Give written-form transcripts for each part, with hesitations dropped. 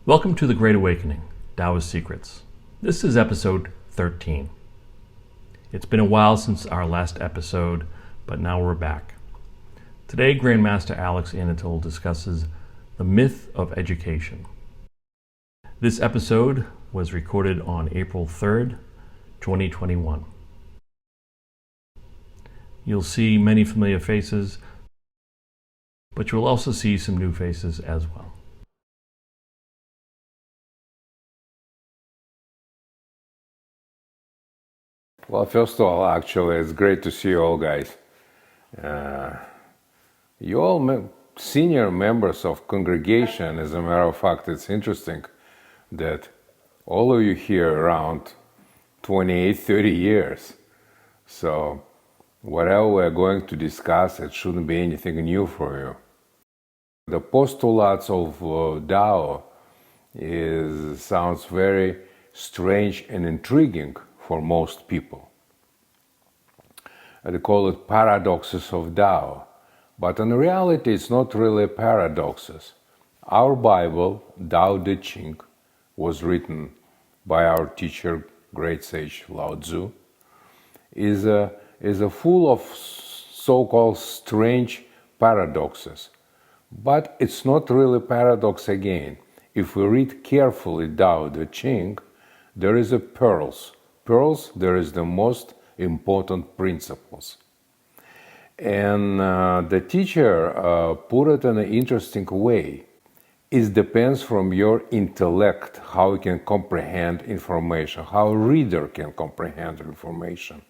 Welcome to The Great Awakening, Taoist Secrets. This is episode 13. It's been a while since our last episode, but now we're back. Today, Grandmaster Alex Anatole discusses the myth of education. This episode was recorded on April 3rd, 2021. You'll see many familiar faces, but you'll also see some new faces as well. Well, first of all, actually, it's great to see you all, guys. You all senior members of congregation. As a matter of fact, it's interesting that all of you here around 28, 30 years. So whatever we're going to discuss, it shouldn't be anything new for you. The postulates of Tao sounds very strange and intriguing for most people. They call it paradoxes of Tao, but in reality it's not really paradoxes. Our Bible, Tao Te Ching, was written by our teacher, great sage Lao Tzu, is full of so-called strange paradoxes. But it's not really paradox again. If we read carefully Tao Te Ching, there is a pearls, there is the most important principles. And the teacher put it in an interesting way. It depends from your intellect, how you can comprehend information, how a reader can comprehend information.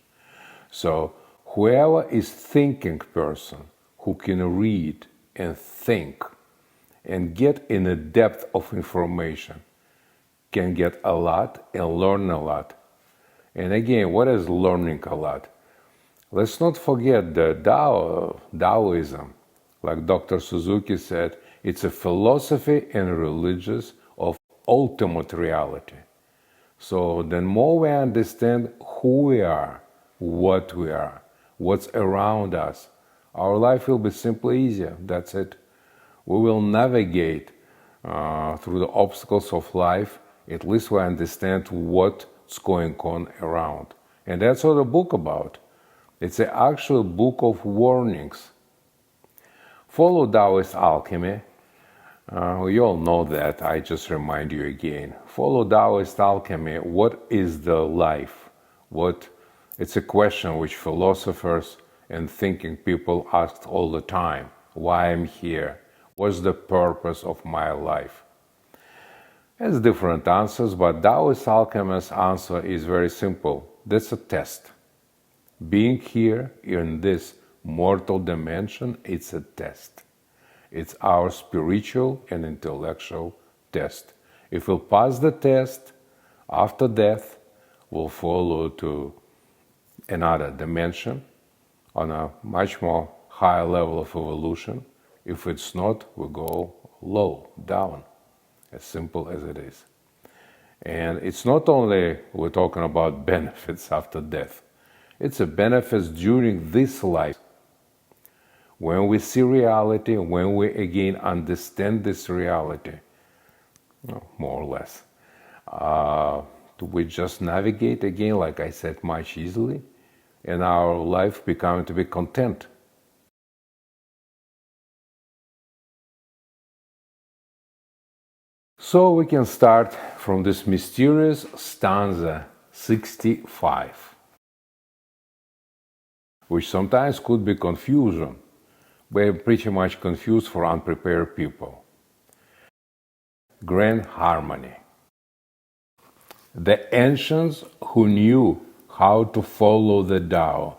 So whoever is thinking person, who can read and think and get in a depth of information, can get a lot and learn a lot. And again, what is learning a lot? Let's not forget that Taoism, like Dr. Suzuki said, it's a philosophy and religion of ultimate reality. So the more we understand who we are, what we are, what's around us, our life will be simply easier. That's it. We will navigate through the obstacles of life. At least we understand what's going on around. And that's what the book about. It's an actual book of warnings. Follow Taoist alchemy. You all know that. I just remind you again. Follow Taoist alchemy. What is the life? It's a question which philosophers and thinking people ask all the time. Why I'm here? What's the purpose of my life? There's different answers, but Taoist alchemist's answer is very simple. That's a test. Being here in this mortal dimension, it's a test. It's our spiritual and intellectual test. If we'll pass the test, after death, we'll follow to another dimension on a much more higher level of evolution. If it's not, we'll go low, down. As simple as it is. And it's not only we're talking about benefits after death. It's a benefits during this life. When we see reality, when we again understand this reality, more or less, we just navigate again, like I said, much easily, and our life becoming to be content. So we can start from this mysterious stanza 65, which sometimes could be confusion. We're pretty much confused for unprepared people. Grand harmony. The ancients who knew how to follow the Tao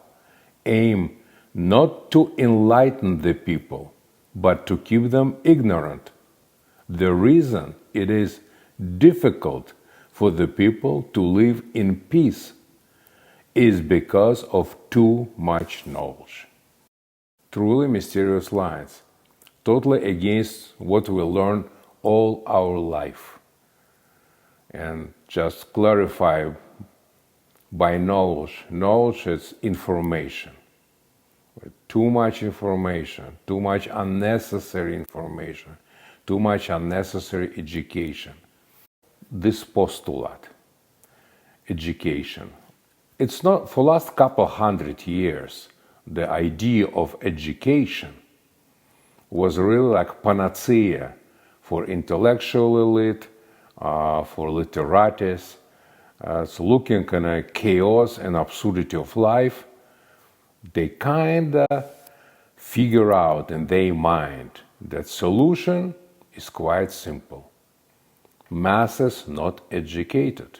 aim not to enlighten the people, but to keep them ignorant. The reason it is difficult for the people to live in peace is because of too much knowledge. Truly mysterious lines, totally against what we learn all our life. And just clarify, by knowledge is information. Too much information, too much unnecessary information, too much unnecessary education. this postulate, education. It's not, for last couple hundred years, the idea of education was really like panacea for intellectual elite, for literates. So looking at a chaos and absurdity of life, they kind of figure out in their mind that solution is quite simple. Masses not educated,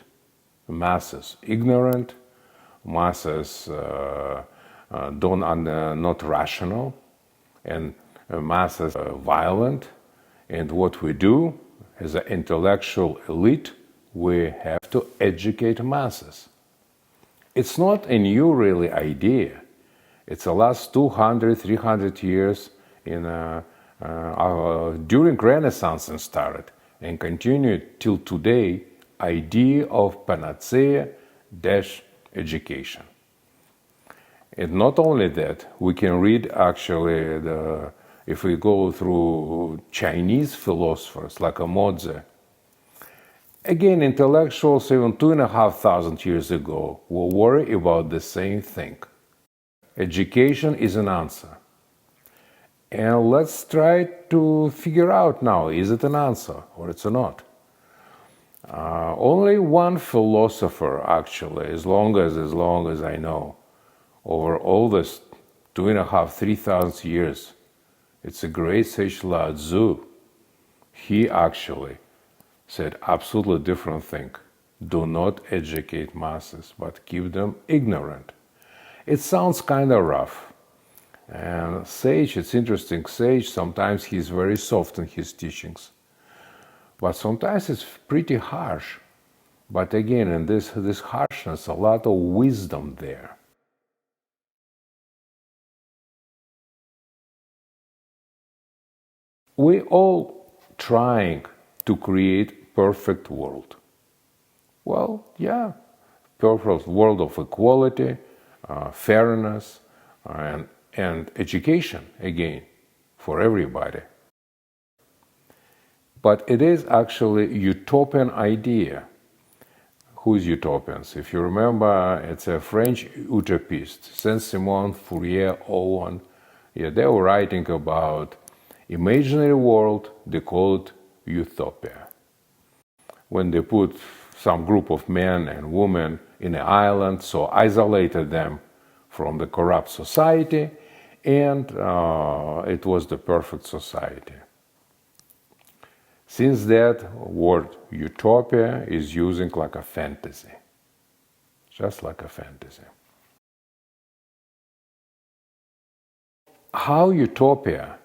masses ignorant, masses not rational, and masses violent. And what we do as an intellectual elite, we have to educate masses. It's not a new really idea. It's the last 200, 300 years during Renaissance and started and continued till today, idea of panacea dash education. And not only that, we can read actually if we go through Chinese philosophers like Mozi, again, intellectuals even 2,500 years ago were worried about the same thing. Education is an answer. And let's try to figure out now, is it an answer or it's not? Only one philosopher actually, as long as I know, over all this 2,500, 3,000 years, it's a great sage Lao Tzu. He actually said absolutely different thing. Do not educate masses, but keep them ignorant. It sounds kind of rough. And sage, it's interesting, sage, sometimes he's very soft in his teachings. But sometimes it's pretty harsh. But again, in this harshness, a lot of wisdom there. We all trying to create perfect world. Well, yeah, perfect world of equality, fairness, and education, again, for everybody. But it is actually a utopian idea. Who is utopians? If you remember, it's a French utopist, Saint-Simon, Fourier, Owen. Yeah, they were writing about imaginary world, they call it utopia. When they put some group of men and women in an island, so isolated them from the corrupt society, and it was the perfect society. Since that word utopia is using like a fantasy, just like a fantasy. How utopia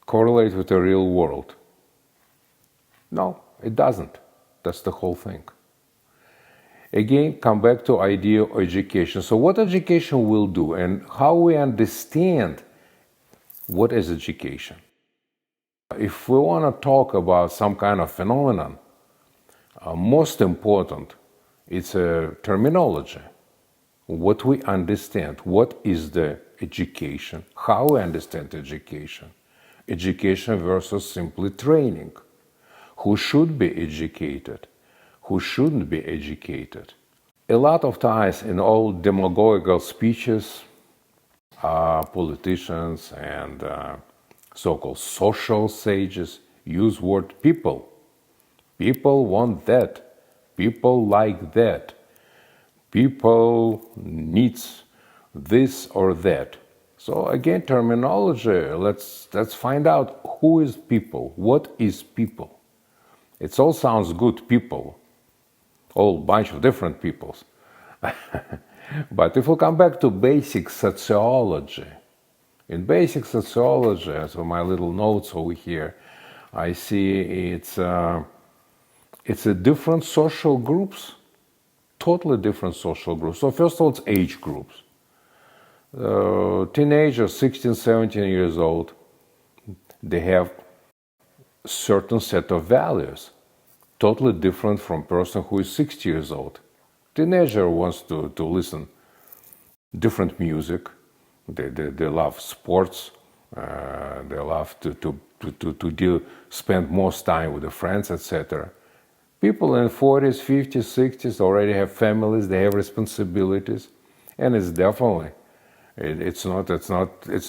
correlates with the real world? No, it doesn't. That's the whole thing. Again, come back to idea of education. So what education will do and how we understand what is education. If we want to talk about some kind of phenomenon, most important, it's a terminology. What we understand, what is the education, how we understand education. Education versus simply training. Who should be educated? Who shouldn't be educated? A lot of times in all demagogical speeches, politicians and so-called social sages use word people. People want that. People like that. People needs this or that. So again, terminology, let's find out who is people, what is people. It all sounds good, people, all bunch of different peoples. But if we come back to basic sociology, in basic sociology, so my little notes over here, I see it's a different social groups, totally different social groups. So first of all, it's age groups. Teenagers, 16, 17 years old, they have a certain set of values, totally different from a person who is 60 years old. Teenager wants to listen different music. They love sports. They love to spend most time with the friends, etc. People in 40s, 50s, 60s already have families, they have responsibilities, and it's definitely it's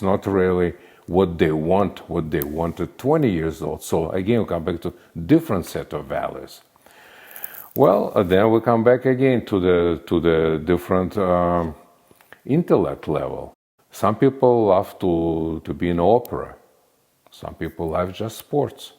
not really what they wanted 20 years old. So again, we come back to different set of values. Well, then we come back again to the different intellect level. Some people love to be in opera. Some people love just sports.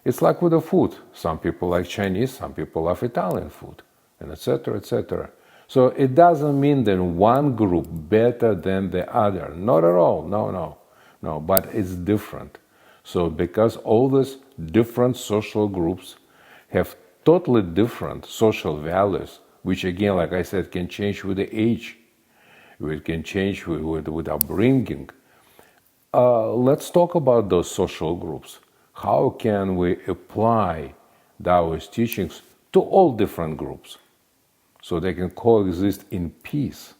It's like with the food. Some people like Chinese, some people love Italian food, and etc., etc. So it doesn't mean that one group better than the other. Not at all. No. But it's different. So because all these different social groups have totally different social values, which again, like I said, can change with the age. It can change with upbringing. Let's talk about those social groups. How can we apply Taoist teachings to all different groups so they can coexist in peace?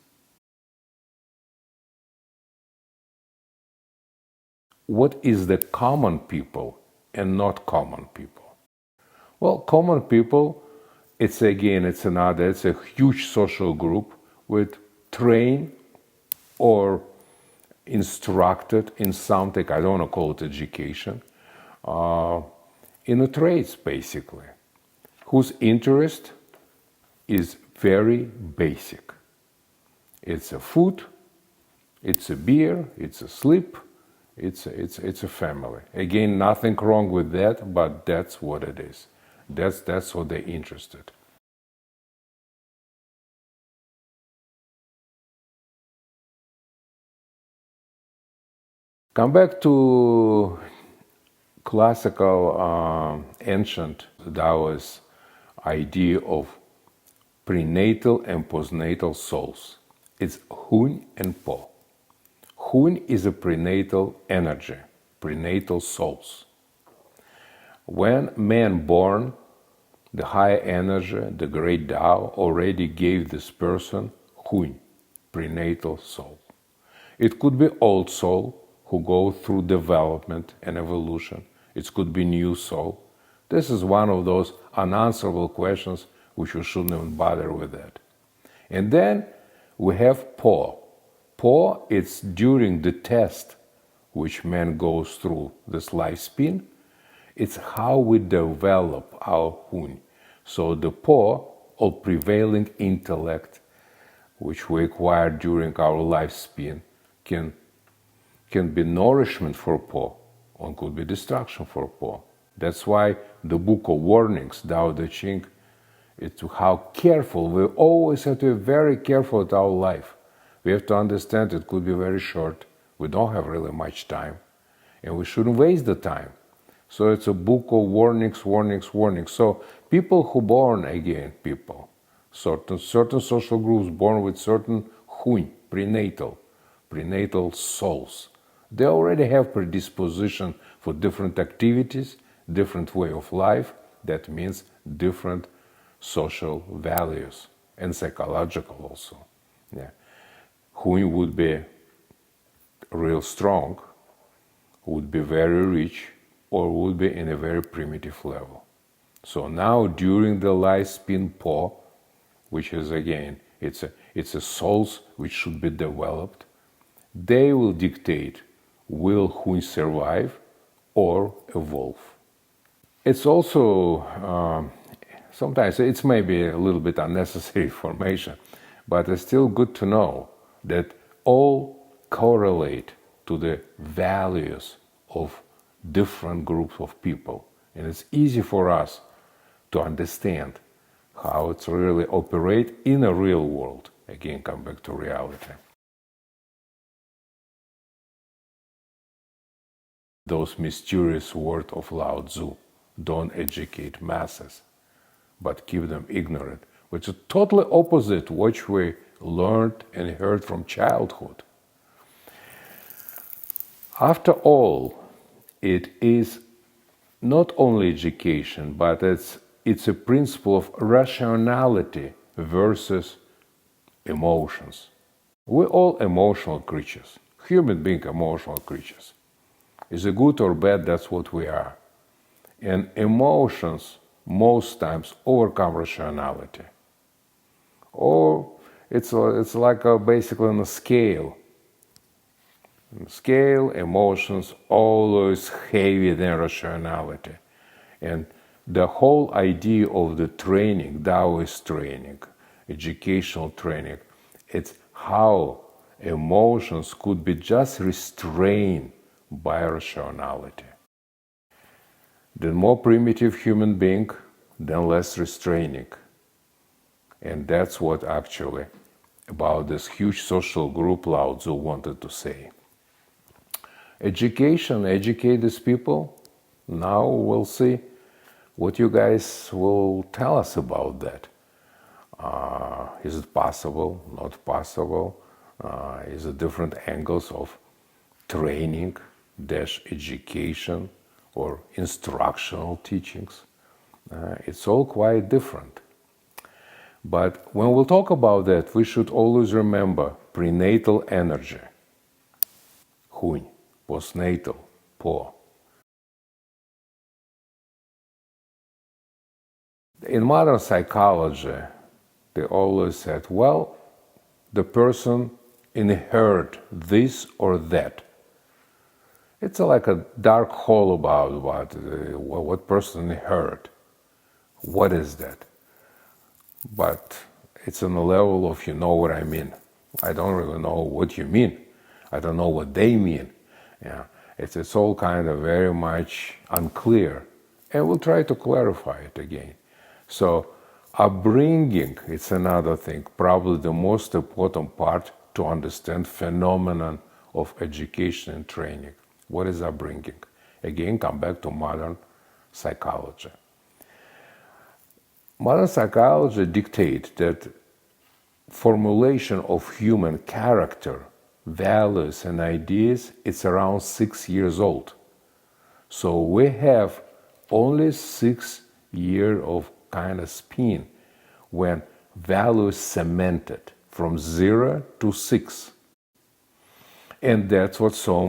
What is the common people and not common people? Well, common people, it's a huge social group with trained or instructed in something, I don't want to call it education, in the trades basically, whose interest is very basic. It's a food, it's a beer, it's a sleep, it's a family. Again, nothing wrong with that, but that's what it is. That's what they're interested. Come back to classical ancient Taoist idea of prenatal and postnatal souls. It's Hun and Po. Hun is a prenatal energy, prenatal souls. When man born, the high energy, the great Tao already gave this person Hun, prenatal soul. It could be old soul who go through development and evolution. It could be new soul. This is one of those unanswerable questions which we shouldn't even bother with that. And then we have Po. Po, it's during the test which man goes through this lifespan. It's how we develop our Hun. So the Po, or prevailing intellect, which we acquire during our lifespan, can be nourishment for Po, or could be destruction for Po. That's why the book of warnings, Tao Te Ching, it's how careful, we always have to be very careful with our life. We have to understand it could be very short, we don't have really much time, and we shouldn't waste the time. So it's a book of warnings, warnings, warnings. So people who born again, certain social groups born with certain Hun, prenatal souls, they already have predisposition for different activities, different way of life. That means different social values and psychological also. Yeah. Hun would be real strong, would be very rich, or would be in a very primitive level. So now during the lifespan Po, which is again, it's a souls which should be developed, they will dictate will Hun survive or evolve. It's also, sometimes it's maybe a little bit unnecessary information, but it's still good to know that all correlate to the values of different groups of people. And it's easy for us to understand how it's really operate in a real world. Again, come back to reality. Those mysterious words of Lao Tzu, don't educate masses, but keep them ignorant, which is totally opposite what we learned and heard from childhood. After all, it is not only education, but it's a principle of rationality versus emotions. We're all emotional creatures, human being emotional creatures. Is it good or bad? That's what we are. And emotions most times overcome rationality. Or it's like basically on a scale. Emotions always heavier than rationality. And the whole idea of the training, Taoist training, educational training, it's how emotions could be just restrained by rationality. The more primitive human being, the less restraining. And that's what actually about this huge social group Lao Tzu wanted to say. Education, educate these people. Now we'll see what you guys will tell us about that. Is it possible, not possible? Is it different angles of training, education, or instructional teachings? It's all quite different. But when we'll talk about that, we should always remember prenatal energy, Hun, postnatal, Po. In modern psychology, they always said, well, the person inherit this or that. It's like a dark hole about what person inherit. What is that? But it's on the level of you know what I mean. I don't really know what you mean. I don't know what they mean. Yeah, it's all kind of very much unclear. And we'll try to clarify it again. So upbringing, it's another thing, probably the most important part to understand phenomenon of education and training. What is upbringing? Again, come back to modern psychology. Modern psychology dictates that formulation of human character, values, and ideas, it's around 6 years old. So we have only 6 years of kind of span when value is cemented from 0 to 6. And that's what's so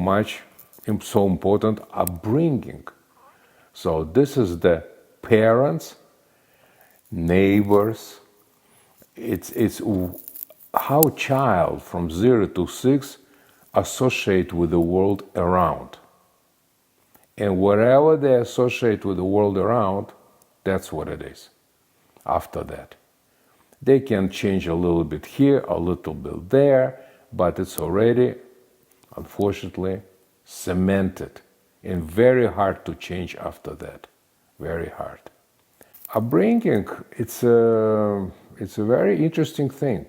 important upbringing. So this is the parents, neighbors, it's how child from 0 to 6 associate with the world around. And wherever they associate with the world around, that's what it is. After that, they can change a little bit here, a little bit there, but it's already, unfortunately, cemented and very hard to change after that. Very hard. Upbringing, it's a very interesting thing.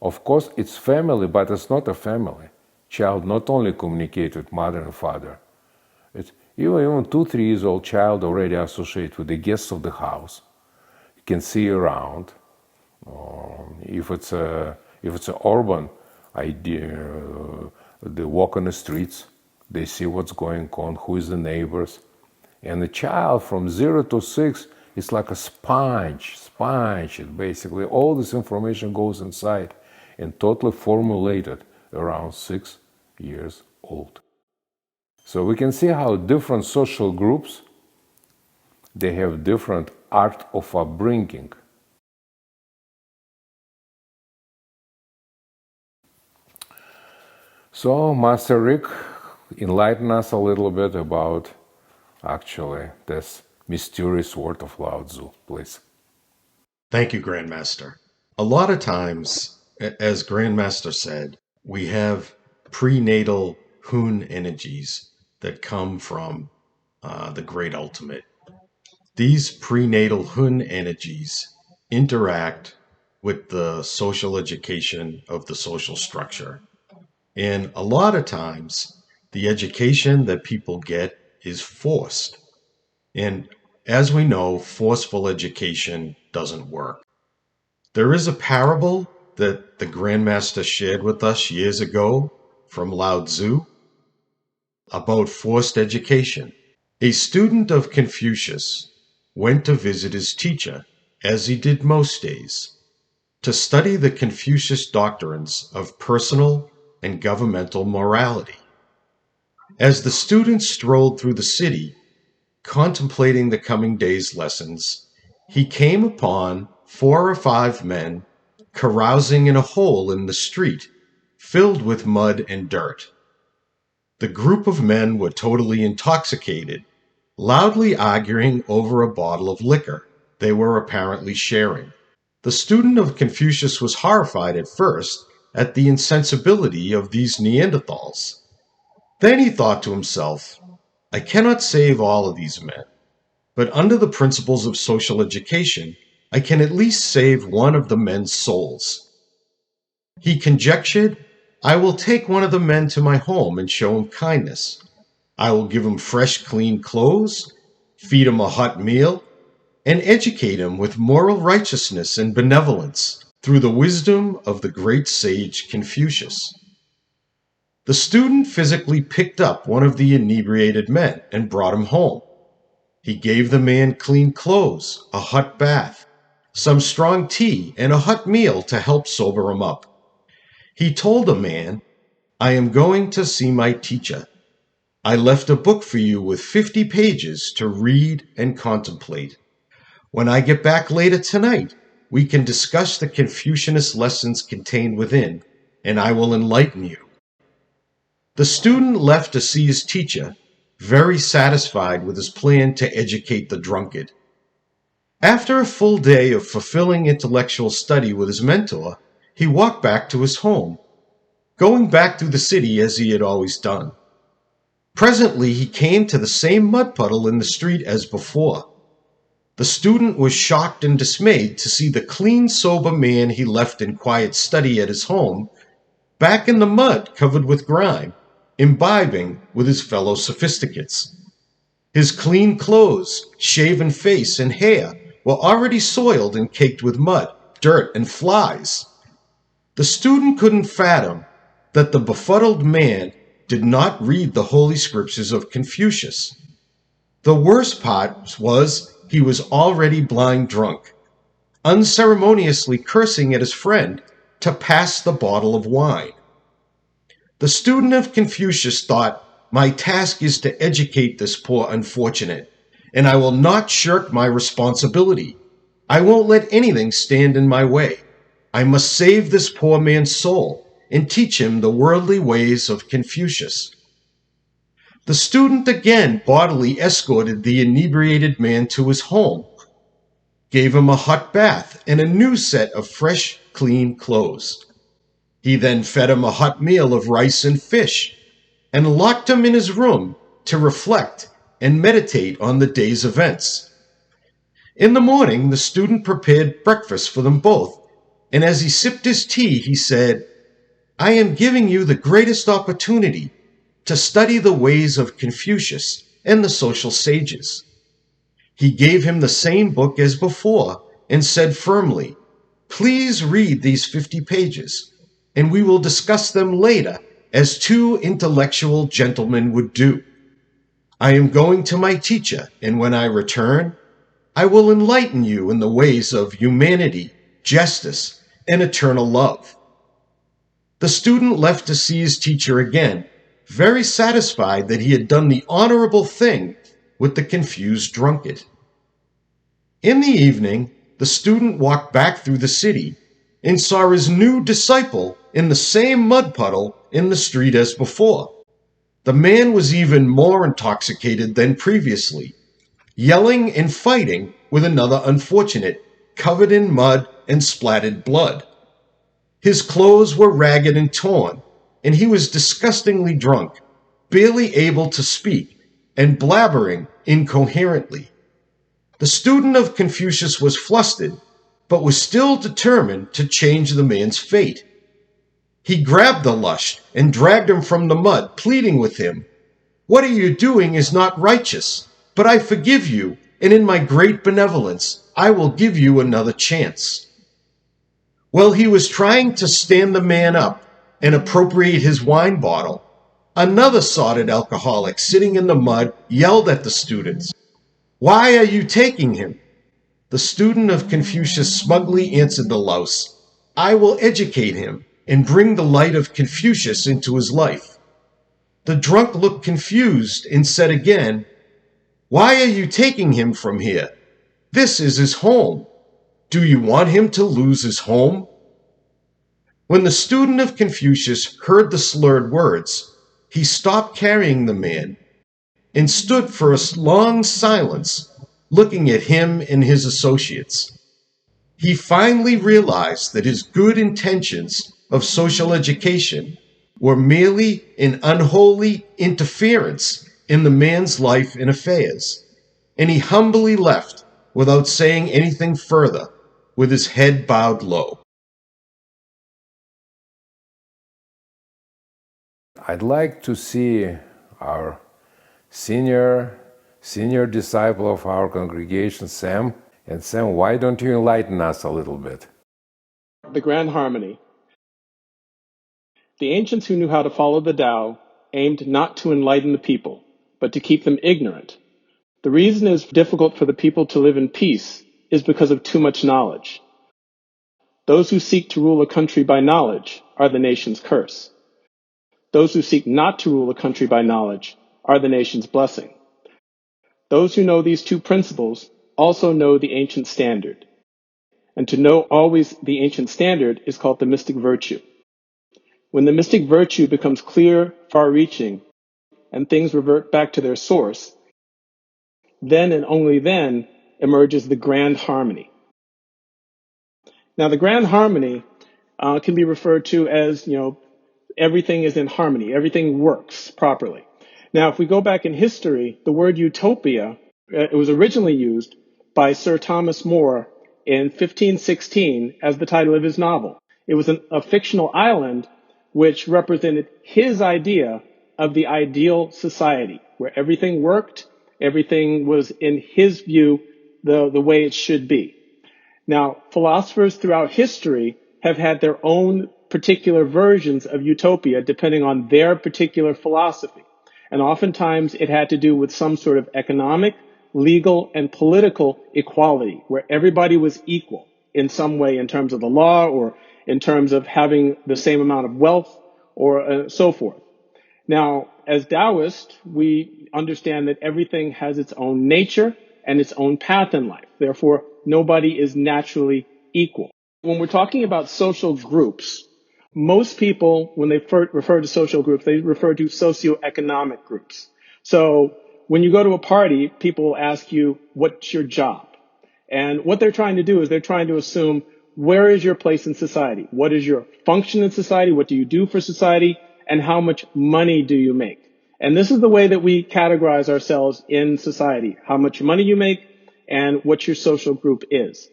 Of course, it's family, but it's not a family. Child not only communicate with mother and father. It's even 2-3 years old child already associate with the guests of the house. You can see around. If it's an urban idea, they walk on the streets. They see what's going on, who is the neighbors. And the child from 0 to 6 is like a sponge. Basically, all this information goes inside and totally formulated around 6 years old. So we can see how different social groups, they have different art of upbringing. So, Master Rick, enlighten us a little bit about actually this mysterious word of Lao Tzu, please. Thank you, Grandmaster. A lot of times, as Grandmaster said, we have prenatal Hun energies that come from the Great Ultimate. These prenatal Hun energies interact with the social education of the social structure. And a lot of times, the education that people get is forced. And as we know, forceful education doesn't work. There is a parable that the Grandmaster shared with us years ago from Lao Tzu about forced education. A student of Confucius went to visit his teacher, as he did most days, to study the Confucius doctrines of personal and governmental morality. As the student strolled through the city, contemplating the coming day's lessons, he came upon 4 or 5 men carousing in a hole in the street filled with mud and dirt. The group of men were totally intoxicated, loudly arguing over a bottle of liquor they were apparently sharing. The student of Confucius was horrified at first at the insensibility of these Neanderthals. Then he thought to himself, I cannot save all of these men, but under the principles of social education, I can at least save one of the men's souls. He conjectured, I will take one of the men to my home and show him kindness. I will give him fresh, clean clothes, feed him a hot meal, and educate him with moral righteousness and benevolence through the wisdom of the great sage Confucius. The student physically picked up one of the inebriated men and brought him home. He gave the man clean clothes, a hot bath, some strong tea, and a hot meal to help sober him up. He told the man, I am going to see my teacher. I left a book for you with 50 pages to read and contemplate. When I get back later tonight, we can discuss the Confucianist lessons contained within, and I will enlighten you. The student left to see his teacher, very satisfied with his plan to educate the drunkard. After a full day of fulfilling intellectual study with his mentor, he walked back to his home, going back through the city as he had always done. Presently, he came to the same mud puddle in the street as before. The student was shocked and dismayed to see the clean, sober man he left in quiet study at his home, back in the mud covered with grime, imbibing with his fellow sophisticates. His clean clothes, shaven face, and hair were already soiled and caked with mud, dirt, and flies. The student couldn't fathom that the befuddled man did not read the holy scriptures of Confucius. The worst part was he was already blind drunk, unceremoniously cursing at his friend to pass the bottle of wine. The student of Confucius thought, my task is to educate this poor unfortunate, and I will not shirk my responsibility. I won't let anything stand in my way. I must save this poor man's soul and teach him the worldly ways of Confucius. The student again bodily escorted the inebriated man to his home, gave him a hot bath and a new set of fresh, clean clothes. He then fed him a hot meal of rice and fish, and locked him in his room to reflect and meditate on the day's events. In the morning, the student prepared breakfast for them both, and as he sipped his tea, he said, I am giving you the greatest opportunity to study the ways of Confucius and the social sages. He gave him the same book as before and said firmly, please read these 50 pages, and we will discuss them later as 2 intellectual gentlemen would do. I am going to my teacher, and when I return, I will enlighten you in the ways of humanity, justice, and eternal love. The student left to see his teacher again, very satisfied that he had done the honorable thing with the confused drunkard. In the evening, the student walked back through the city and saw his new disciple in the same mud puddle in the street as before. The man was even more intoxicated than previously, yelling and fighting with another unfortunate, covered in mud and splattered blood. His clothes were ragged and torn, and he was disgustingly drunk, barely able to speak, and blabbering incoherently. The student of Confucius was flustered, but was still determined to change the man's fate. He grabbed the lush and dragged him from the mud, pleading with him, what are you doing is not righteous, but I forgive you, and in my great benevolence, I will give you another chance. While he was trying to stand the man up and appropriate his wine bottle, another sotted alcoholic sitting in the mud yelled at the students, why are you taking him? The student of Confucius smugly answered the louse, I will educate him and bring the light of Confucius into his life. The drunk looked confused and said again, Why are you taking him from here? This is his home. Do you want him to lose his home? When the student of Confucius heard the slurred words, he stopped carrying the man and stood for a long silence, looking at him and his associates. He finally realized that his good intentions of social education were merely an unholy interference in the man's life and affairs, and he humbly left without saying anything further, with his head bowed low. I'd like to see our senior disciple of our congregation, Sam. And Sam, why don't you enlighten us a little bit? The Grand Harmony. The ancients who knew how to follow the Tao aimed not to enlighten the people, but to keep them ignorant. The reason it is difficult for the people to live in peace is because of too much knowledge. Those who seek to rule a country by knowledge are the nation's curse. Those who seek not to rule a country by knowledge are the nation's blessing. Those who know these two principles also know the ancient standard. And to know always the ancient standard is called the mystic virtue. When the mystic virtue becomes clear, far-reaching, and things revert back to their source, then and only then emerges the grand harmony. Now, the grand harmony can be referred to as, everything is in harmony, everything works properly. Now, if we go back in history, the word utopia, it was originally used by Sir Thomas More in 1516 as the title of his novel. It was a fictional island which represented his idea of the ideal society, where everything worked, everything was, in his view, the way it should be. Now, philosophers throughout history have had their own particular versions of utopia depending on their particular philosophy. And oftentimes it had to do with some sort of economic, legal, and political equality, where everybody was equal in some way in terms of the law or in terms of having the same amount of wealth or so forth. Now, as Taoists, we understand that everything has its own nature and its own path in life. Therefore, nobody is naturally equal. When we're talking about social groups, most people, when they refer to social groups, they refer to socioeconomic groups. So when you go to a party, people will ask you, what's your job? And what they're trying to do is they're trying to assume, where is your place in society? What is your function in society? What do you do for society? And how much money do you make? And this is the way that we categorize ourselves in society, how much money you make and what your social group is.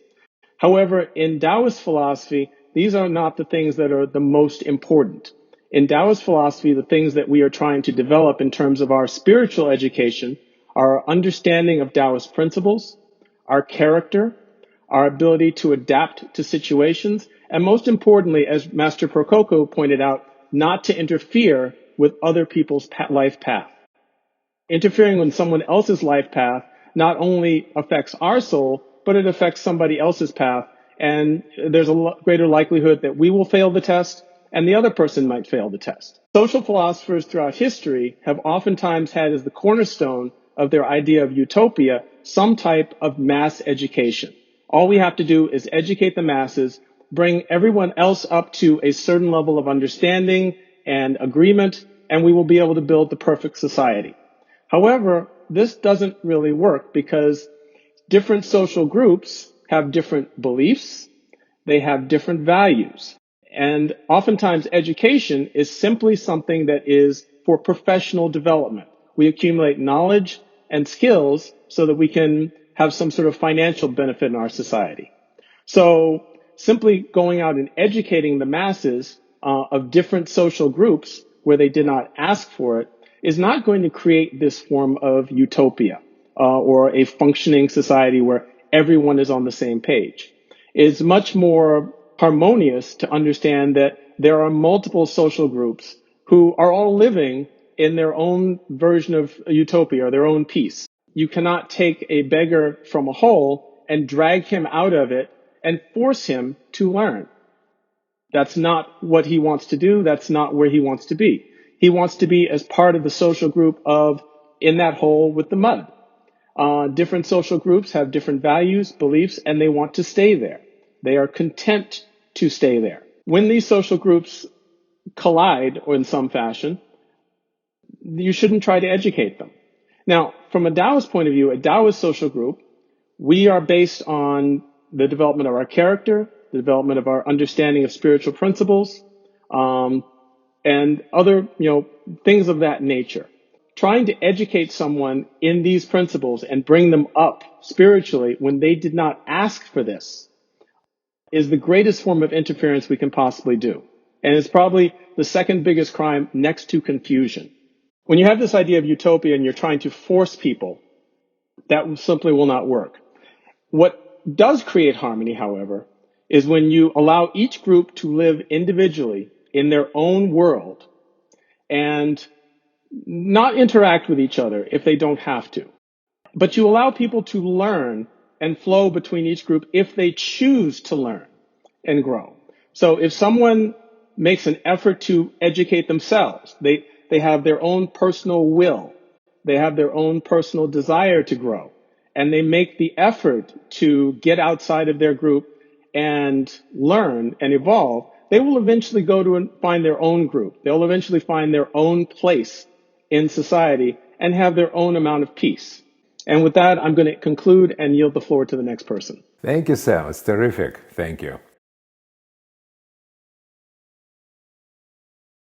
However, in Taoist philosophy, these are not the things that are the most important. In Taoist philosophy, the things that we are trying to develop in terms of our spiritual education are our understanding of Taoist principles, our character, our ability to adapt to situations, and most importantly, as Master Prococo pointed out, not to interfere with other people's life path. Interfering with someone else's life path not only affects our soul, but it affects somebody else's path. And there's a greater likelihood that we will fail the test and the other person might fail the test. Social philosophers throughout history have oftentimes had as the cornerstone of their idea of utopia some type of mass education. All we have to do is educate the masses, bring everyone else up to a certain level of understanding and agreement, and we will be able to build the perfect society. However, this doesn't really work because different social groups have different beliefs, they have different values, and oftentimes education is simply something that is for professional development. We accumulate knowledge and skills so that we can have some sort of financial benefit in our society. So simply going out and educating the masses of different social groups where they did not ask for it is not going to create this form of utopia or a functioning society where everyone is on the same page. It's much more harmonious to understand that there are multiple social groups who are all living in their own version of utopia or their own peace. You cannot take a beggar from a hole and drag him out of it and force him to learn. That's not what he wants to do. That's not where he wants to be. He wants to be as part of the social group of in that hole with the mud. Different social groups have different values, beliefs, and they want to stay there. They are content to stay there. When these social groups collide or in some fashion, you shouldn't try to educate them. Now, from a Taoist point of view, a Taoist social group, we are based on the development of our character, the development of our understanding of spiritual principles, and other, things of that nature. Trying to educate someone in these principles and bring them up spiritually when they did not ask for this is the greatest form of interference we can possibly do. And it's probably the second biggest crime next to confusion. When you have this idea of utopia and you're trying to force people, that simply will not work. What does create harmony, however, is when you allow each group to live individually in their own world and not interact with each other if they don't have to. But you allow people to learn and flow between each group if they choose to learn and grow. So if someone makes an effort to educate themselves, they have their own personal will, they have their own personal desire to grow, and they make the effort to get outside of their group and learn and evolve, they will eventually go to and find their own group. They'll eventually find their own place in society and have their own amount of peace. And with that, I'm going to conclude and yield the floor to the next person. Thank you, Sam. It's terrific. Thank you.